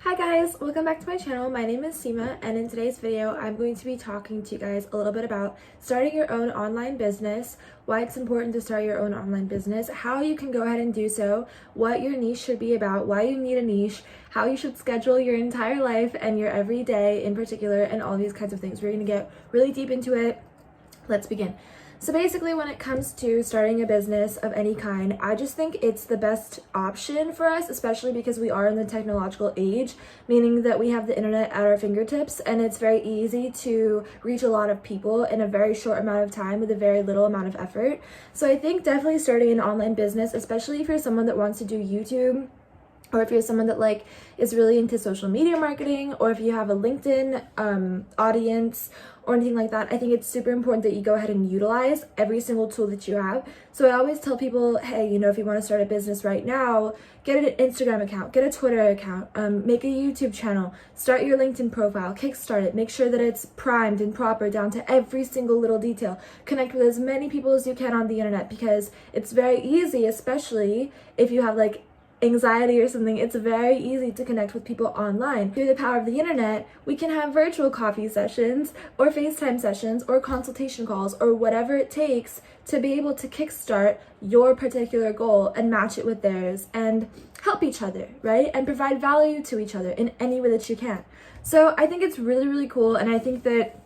Hi guys, welcome back to my channel. My name is Seema, and in today's video I'm going to be talking to you guys a little bit about starting your own online business, why it's important to start your own online business, how you can go ahead and do so, what your niche should be about, why you need a niche, how you should schedule your entire life and your everyday in particular, and all these kinds of things. We're going to get really deep into it. Let's begin. So basically, when it comes to starting a business of any kind, I just think it's the best option for us, especially because we are in the technological age, meaning that we have the internet at our fingertips and it's very easy to reach a lot of people in a very short amount of time with a very little amount of effort. So I think definitely starting an online business, especially if you're someone that wants to do YouTube, or if you're someone that is really into social media marketing, or if you have a LinkedIn audience or anything like that, I think it's super important that you go ahead and utilize every single tool that you have. So I always tell people, hey, if you want to start a business right now, get an Instagram account, get a Twitter account, make a YouTube channel, start your LinkedIn profile, kickstart it, make sure that it's primed and proper down to every single little detail. Connect with as many people as you can on the internet, because it's very easy, especially if you have anxiety or something, it's very easy to connect with people online. Through the power of the internet, we can have virtual coffee sessions or FaceTime sessions or consultation calls or whatever it takes to be able to kickstart your particular goal and match it with theirs and help each other, right? And provide value to each other in any way that you can. So I think it's really, really cool, and I think that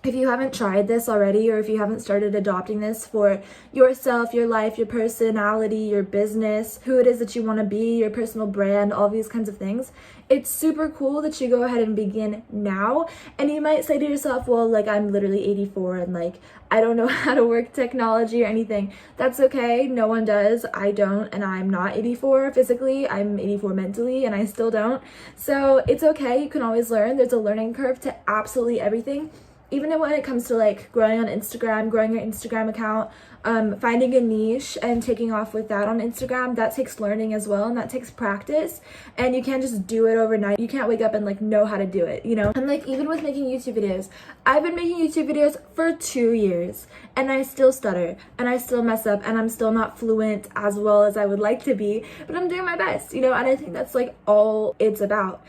if you haven't tried this already, or if you haven't started adopting this for yourself, your life, your personality, your business, who it is that you want to be, your personal brand, all these kinds of things, it's super cool that you go ahead and begin now. And you might say to yourself, well, I'm literally 84 and I don't know how to work technology or anything. That's okay. No one does. I don't, and I'm not 84 physically. I'm 84 mentally, and I still don't. So it's okay. You can always learn. There's a learning curve to absolutely everything. Even when it comes to growing on Instagram, growing your Instagram account, finding a niche and taking off with that on Instagram, that takes learning as well, and that takes practice, and you can't just do it overnight. You can't wake up and know how to do it, And even with making YouTube videos, I've been making YouTube videos for 2 years, and I still stutter, and I still mess up, and I'm still not fluent as well as I would like to be, but I'm doing my best, and I think that's all it's about.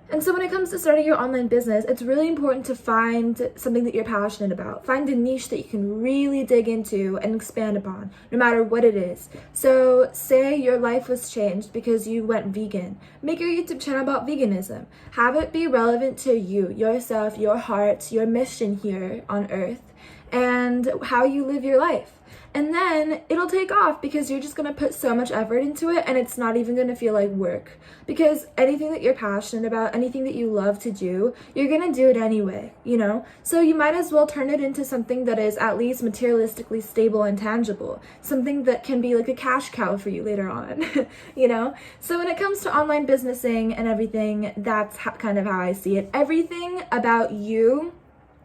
And so when it comes to starting your online business, it's really important to find something that you're passionate about. Find a niche that you can really dig into and expand upon, no matter what it is. So say your life was changed because you went vegan. Make your YouTube channel about veganism. Have it be relevant to you, yourself, your heart, your mission here on earth, and how you live your life. And then it'll take off because you're just going to put so much effort into it, and it's not even going to feel like work. Because anything that you're passionate about, anything that you love to do, you're going to do it anyway, So you might as well turn it into something that is at least materialistically stable and tangible. Something that can be like a cash cow for you later on, So when it comes to online businessing and everything, that's kind of how I see it. Everything about you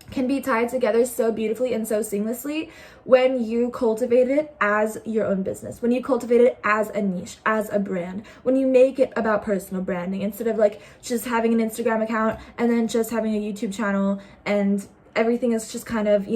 can be tied together so beautifully and so seamlessly when you cultivate it as your own business, when you cultivate it as a niche, as a brand, when you make it about personal branding instead of just having an Instagram account and then just having a YouTube channel and everything is just kind of,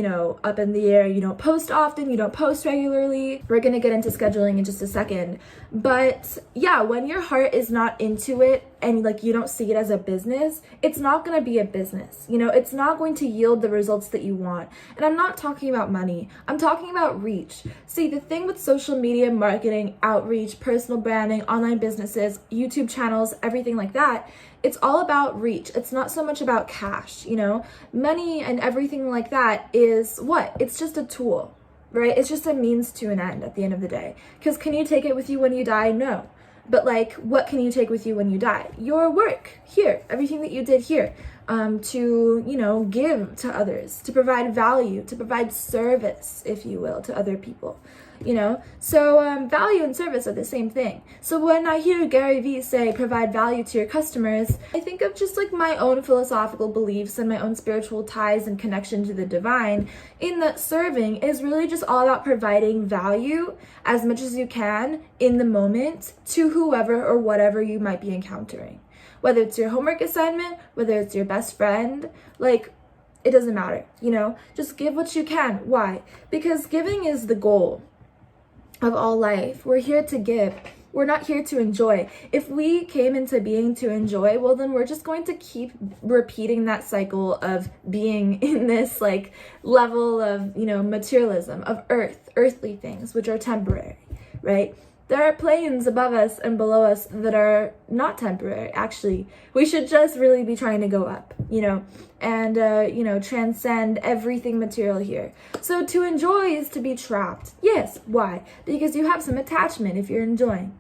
up in the air. You don't post often, you don't post regularly. We're gonna get into scheduling in just a second. But yeah, when your heart is not into it and you don't see it as a business, it's not gonna be a business. It's not going to yield the results that you want. And I'm not talking about money, I'm talking about reach. See, the thing with social media marketing, outreach, personal branding, online businesses, YouTube channels, everything like that, it's all about reach. It's not so much about cash, Money and everything like that is what? It's just a tool, right? It's just a means to an end at the end of the day. Because can you take it with you when you die? No. But what can you take with you when you die? Your work here, everything that you did here, to, give to others, to provide value, to provide service, if you will, to other people. So value and service are the same thing. So when I hear Gary Vee say provide value to your customers, I think of just my own philosophical beliefs and my own spiritual ties and connection to the divine, in that serving is really just all about providing value as much as you can in the moment to whoever or whatever you might be encountering. Whether it's your homework assignment, whether it's your best friend, it doesn't matter, just give what you can. Why? Because giving is the goal of all life. We're here to give. We're not here to enjoy. If we came into being to enjoy, well, then we're just going to keep repeating that cycle of being in this like level of, materialism, of earthly things, which are temporary, right? There are planes above us and below us that are not temporary, actually. We should just really be trying to go up, and, transcend everything material here. So to enjoy is to be trapped. Yes, why? Because you have some attachment if you're enjoying.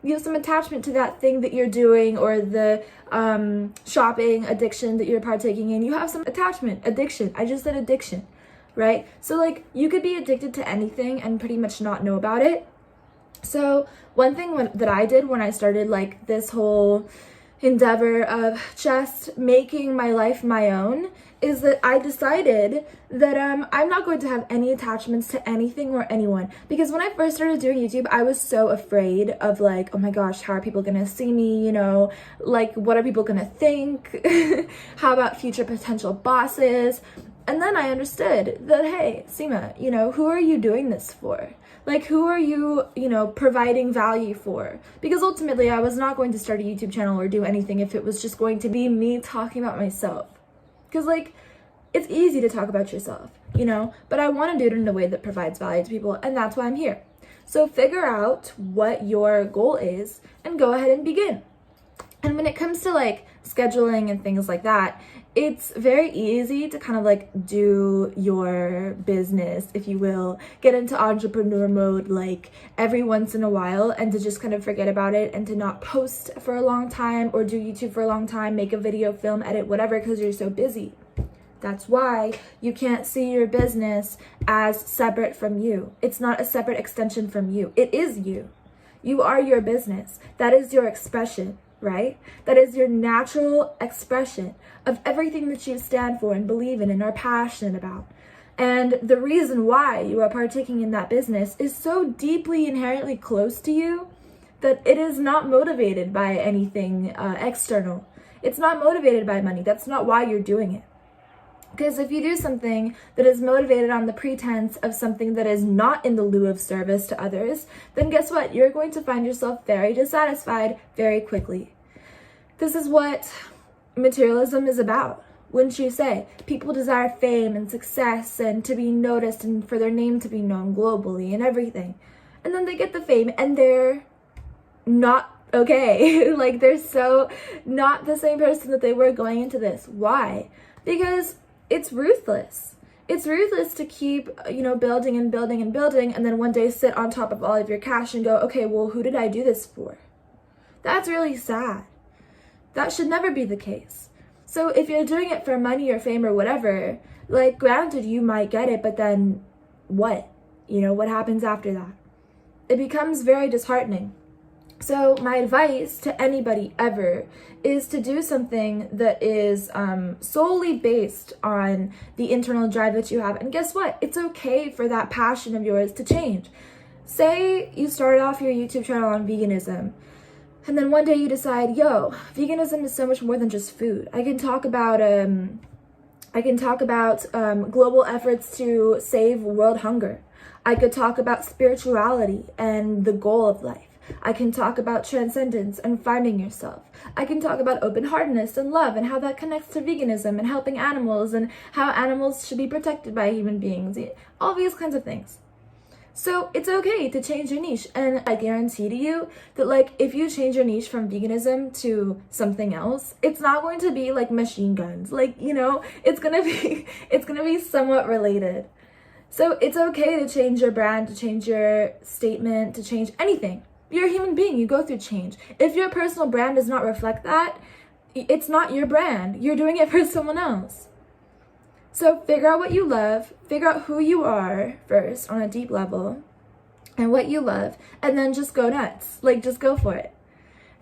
You have some attachment to that thing that you're doing, or the shopping addiction that you're partaking in. You have some attachment, addiction. I just said addiction, right? So like you could be addicted to anything and pretty much not know about it. So one thing that I did when I started like this whole endeavor of just making my life my own is that I decided that I'm not going to have any attachments to anything or anyone. Because when I first started doing YouTube, I was so afraid of like, oh my gosh, how are people gonna see me, like what are people gonna think? How about future potential bosses? And then I understood that, hey, Seema, who are you doing this for? Like, who are you, providing value for? Because ultimately, I was not going to start a YouTube channel or do anything if it was just going to be me talking about myself. Because, like, it's easy to talk about yourself, but I want to do it in a way that provides value to people, and that's why I'm here. So figure out what your goal is and go ahead and begin. And when it comes to, like, scheduling and things like that, it's very easy to kind of like do your business, if you will, get into entrepreneur mode like every once in a while and to just kind of forget about it and to not post for a long time or do YouTube for a long time, make a video, film, edit, whatever, because you're so busy. That's why you can't see your business as separate from you. It's not a separate extension from you. It is you. You are your business. That is your expression. Right? That is your natural expression of everything that you stand for and believe in and are passionate about. And the reason why you are partaking in that business is so deeply inherently close to you that it is not motivated by anything external. It's not motivated by money. That's not why you're doing it. Because if you do something that is motivated on the pretense of something that is not in the lieu of service to others, then guess what? You're going to find yourself very dissatisfied very quickly. This is what materialism is about. Wouldn't you say? People desire fame and success and to be noticed and for their name to be known globally and everything. And then they get the fame and they're not okay. Like they're so not the same person that they were going into this. Why? Because it's ruthless. It's ruthless to keep, building and building and building and then one day sit on top of all of your cash and go, okay, well, who did I do this for? That's really sad. That should never be the case. So if you're doing it for money or fame or whatever, like granted, you might get it, but then what? What happens after that? It becomes very disheartening. So my advice to anybody ever is to do something that is solely based on the internal drive that you have. And guess what? It's okay for that passion of yours to change. Say you started off your YouTube channel on veganism, and then one day you decide, veganism is so much more than just food. I can talk about global efforts to save world hunger. I could talk about spirituality and the goal of life. I can talk about transcendence and finding yourself. I can talk about open-heartedness and love and how that connects to veganism and helping animals and how animals should be protected by human beings. All these kinds of things. So it's okay to change your niche. And I guarantee to you that if you change your niche from veganism to something else, it's not going to be like machine guns. It's gonna be somewhat related. So it's okay to change your brand, to change your statement, to change anything. You're a human being, you go through change. If your personal brand does not reflect that, it's not your brand. You're doing it for someone else. So figure out what you love, figure out who you are first on a deep level and what you love, and then just go nuts. Just go for it.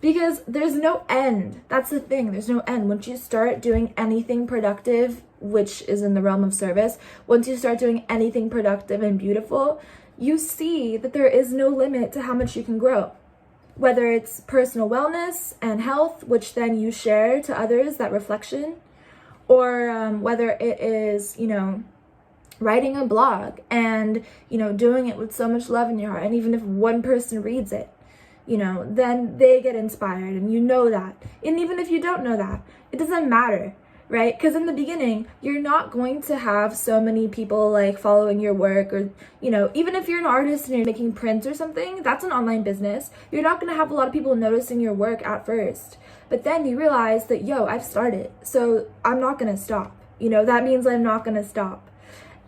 Because there's no end. That's the thing. There's no end. Once you start doing anything productive, which is in the realm of service, once you start doing anything productive and beautiful, you see that there is no limit to how much you can grow. Whether it's personal wellness and health, which then you share to others, that reflection, or whether it is, writing a blog and, doing it with so much love in your heart. And even if one person reads it, then they get inspired, and you know that. And even if you don't know that, it doesn't matter, right? Because in the beginning, you're not going to have so many people like following your work, or, even if you're an artist and you're making prints or something, that's an online business. You're not going to have a lot of people noticing your work at first. But then you realize that, I've started, so I'm not going to stop. That means I'm not going to stop.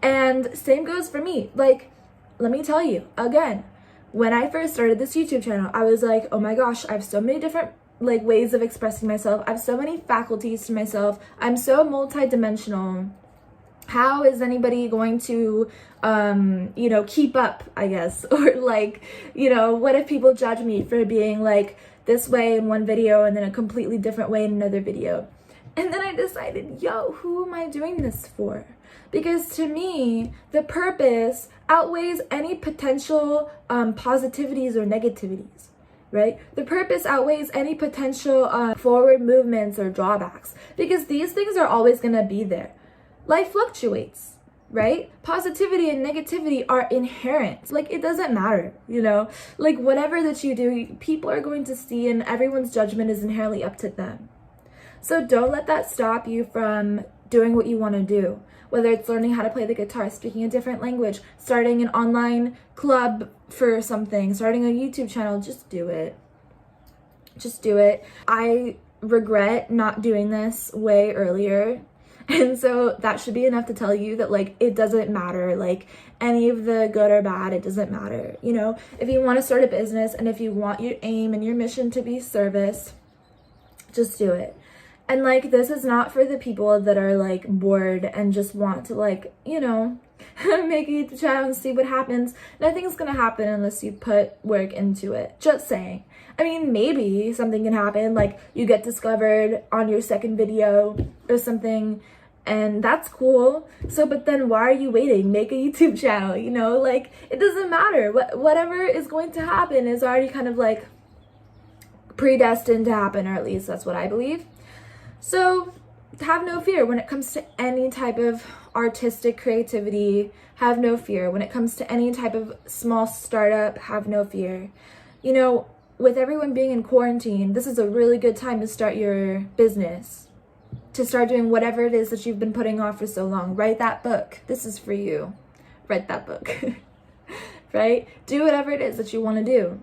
And same goes for me. Like, let me tell you, again, when I first started this YouTube channel, I was like, oh my gosh, I have so many different like ways of expressing myself. I have so many faculties to myself. I'm so multidimensional. How is anybody going to, keep up, I guess? Or like, what if people judge me for being like this way in one video and then a completely different way in another video? And then I decided, who am I doing this for? Because to me, the purpose outweighs any potential positivities or negativities, right? The purpose outweighs any potential forward movements or drawbacks, because these things are always going to be there. Life fluctuates, right? Positivity and negativity are inherent. Like, it doesn't matter, like whatever that you do, people are going to see, and everyone's judgment is inherently up to them. So don't let that stop you from doing what you want to do. Whether it's learning how to play the guitar, speaking a different language, starting an online club for something, starting a YouTube channel, just do it. Just do it. I regret not doing this way earlier. And so that should be enough to tell you that, like, it doesn't matter, like, any of the good or bad, it doesn't matter. If you want to start a business and if you want your aim and your mission to be service, just do it. And like, this is not for the people that are like bored and just want to like, make a YouTube channel and see what happens. Nothing's gonna happen unless you put work into it. Just saying. I mean, maybe something can happen, like you get discovered on your second video or something, and that's cool. So, but then why are you waiting? Make a YouTube channel, like, it doesn't matter. Whatever is going to happen is already kind of like predestined to happen, or at least that's what I believe. So have no fear when it comes to any type of artistic creativity. Have no fear when it comes to any type of small startup. Have no fear. With everyone being in quarantine, this is a really good time to start your business, to start doing whatever it is that you've been putting off for so long. Write that book. This is for you. Write that book. Right? Do whatever it is that you want to do.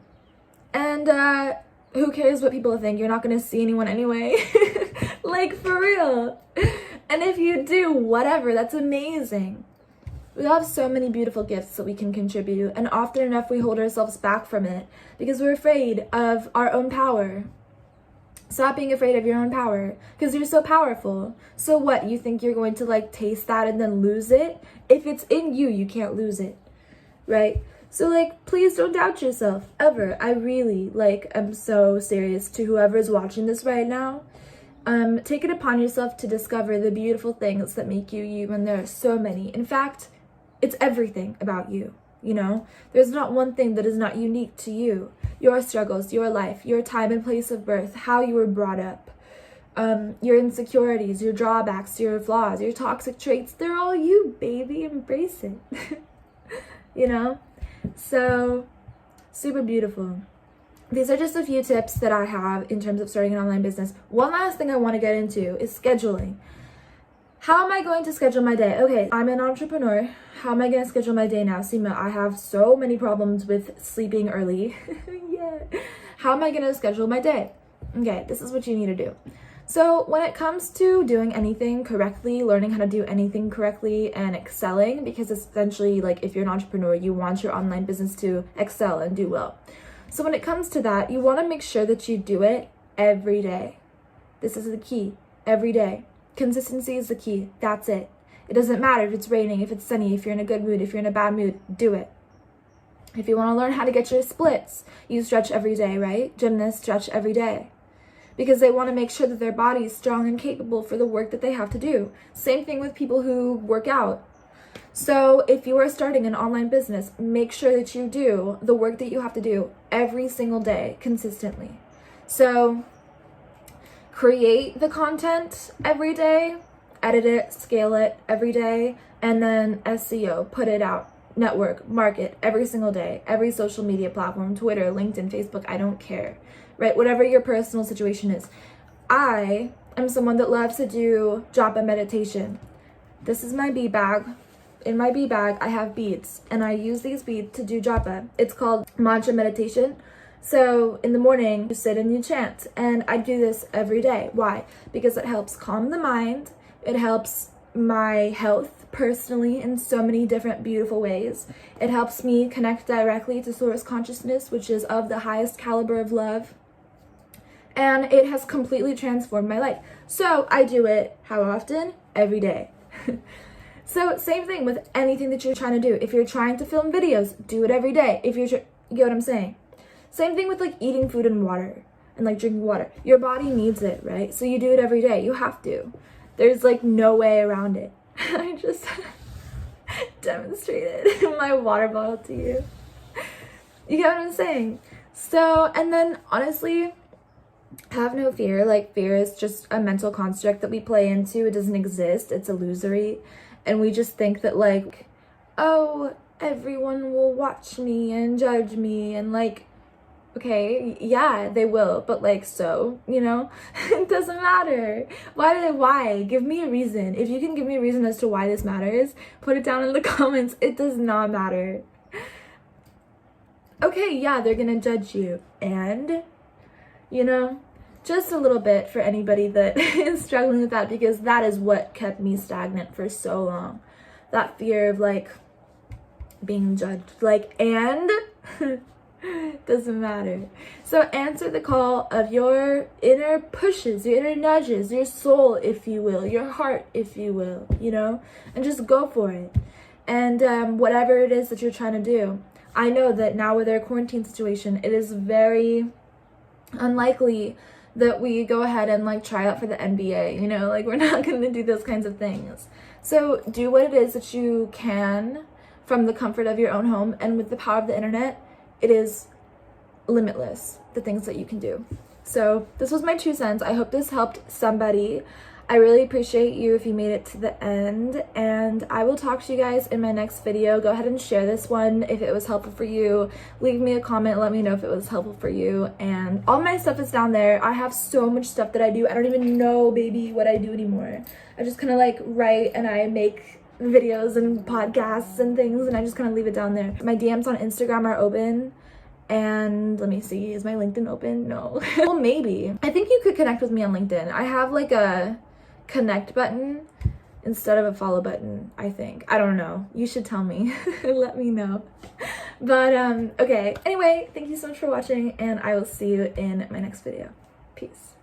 And who cares what people think? You're not going to see anyone anyway. Like, for real. And if you do, whatever, that's amazing. We all have so many beautiful gifts that we can contribute, and often enough we hold ourselves back from it because we're afraid of our own power. Stop being afraid of your own power, because you're so powerful. So what, you think you're going to like taste that and then lose it? If it's in you, you can't lose it, right? So like, please don't doubt yourself, ever. I really, I'm so serious to whoever's watching this right now. Take it upon yourself to discover the beautiful things that make you you, and there are so many. In fact, it's everything about you, There's not one thing that is not unique to you. Your struggles, your life, your time and place of birth, how you were brought up, your insecurities, your drawbacks, your flaws, your toxic traits, they're all you, baby. Embrace it. So, super beautiful. These are just a few tips that I have in terms of starting an online business. One last thing I want to get into is scheduling. How am I going to schedule my day? Okay, I'm an entrepreneur. How am I going to schedule my day now? Seema, I have so many problems with sleeping early. Yeah. How am I going to schedule my day? Okay, this is what you need to do. So when it comes to doing anything correctly, learning how to do anything correctly, and excelling, because essentially, like, if you're an entrepreneur, you want your online business to excel and do well. So when it comes to that, you want to make sure that you do it every day. This is the key. Every day. Consistency is the key. That's it. It doesn't matter if it's raining, if it's sunny, if you're in a good mood, if you're in a bad mood, do it. If you want to learn how to get your splits, you stretch every day, right? Gymnasts stretch every day because they want to make sure that their body is strong and capable for the work that they have to do. Same thing with people who work out. So if you are starting an online business, make sure that you do the work that you have to do every single day consistently. So create the content every day, edit it, scale it every day, and then SEO, put it out network, market every single day, every social media platform, Twitter, LinkedIn, Facebook, I don't care, right? Whatever your personal situation is. I am someone that loves to do japa meditation. This is my bead bag. In my bead bag, I have beads, and I use these beads to do japa. It's called mantra meditation. So in the morning, you sit and you chant, and I do this every day. Why? Because it helps calm the mind. It helps my health personally in so many different beautiful ways. It helps me connect directly to source consciousness, which is of the highest caliber of love. And it has completely transformed my life. So I do it how often? Every day. So same thing with anything that you're trying to do. If you're trying to film videos, do it every day. If you're, you get what I'm saying? Same thing with like eating food and water and like drinking water. Your body needs it, right? So you do it every day. You have to. There's like no way around it. I just demonstrated my water bottle to you. You get what I'm saying? So, and then honestly, have no fear. Like, fear is just a mental construct that we play into. It doesn't exist. It's illusory. And we just think that like, oh, everyone will watch me and judge me, and like, okay, yeah, they will, but like, so, you know, it doesn't matter. Why? Give me a reason. If you can give me a reason as to why this matters, put it down in the comments. It does not matter. Okay, yeah, they're gonna judge you, and, you know, just a little bit for anybody that is struggling with that, because that is what kept me stagnant for so long. That fear of like being judged, like, and doesn't matter. So answer the call of your inner pushes, your inner nudges, your soul, if you will, your heart, if you will, you know, and just go for it. And whatever it is that you're trying to do. I know that now with our quarantine situation, it is very unlikely that we go ahead and like try out for the NBA, you know, like we're not going to do those kinds of things. So do what it is that you can from the comfort of your own home, and with the power of the internet, it is limitless, the things that you can do. So this was my 2 cents. I hope this helped somebody. I really appreciate you if you made it to the end, and I will talk to you guys in my next video. Go ahead and share this one if it was helpful for you. Leave me a comment, let me know if it was helpful for you, and all my stuff is down there. I have so much stuff that I do. I don't even know, baby, what I do anymore. I just kind of like write, and I make videos and podcasts and things, and I just kind of leave it down there. My DMs on Instagram are open. And let me see, is my LinkedIn open? No. Well, maybe. I think you could connect with me on LinkedIn. I have like a connect button instead of a follow button, I think. I don't know. You should tell me. Let me know. But okay. Anyway, thank you so much for watching, and I will see you in my next video. Peace.